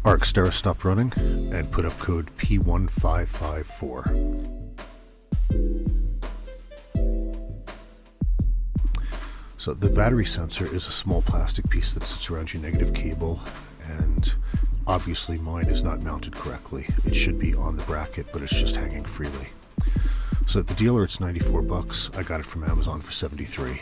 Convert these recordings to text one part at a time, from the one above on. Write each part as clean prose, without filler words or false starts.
Our Xterra stopped running and put up code P1554. So the battery sensor is a small plastic piece that sits around your negative cable, and obviously mine is not mounted correctly. It should be on the bracket, but it's just hanging freely. So at the dealer it's $94. I got it from Amazon for $73.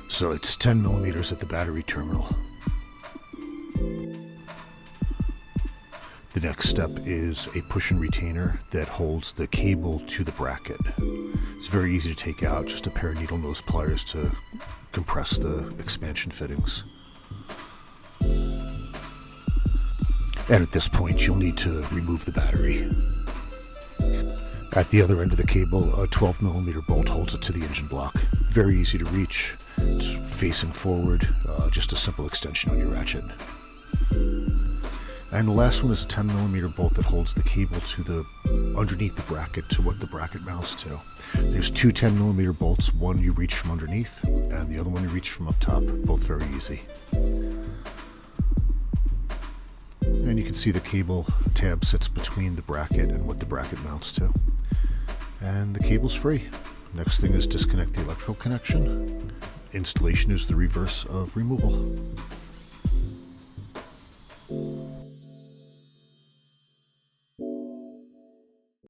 So it's 10 millimeters at the battery terminal. The next step is a push and retainer that holds the cable to the bracket. It's very easy to take out, just a pair of needle nose pliers to compress the expansion fittings. And at this point you'll need to remove the battery. At the other end of the cable, a 12 millimeter bolt holds it to the engine block. Very easy to reach. It's facing forward, just a simple extension on your ratchet. And the last one is a 10 millimeter bolt that holds the cable to the underneath the bracket to what the bracket mounts to. There's two 10 millimeter bolts, one you reach from underneath and the other one you reach from up top, both very easy. And you can see the cable tab sits between the bracket and what the bracket mounts to. And the cable's free. Next thing is disconnect the electrical connection. Installation is the reverse of removal.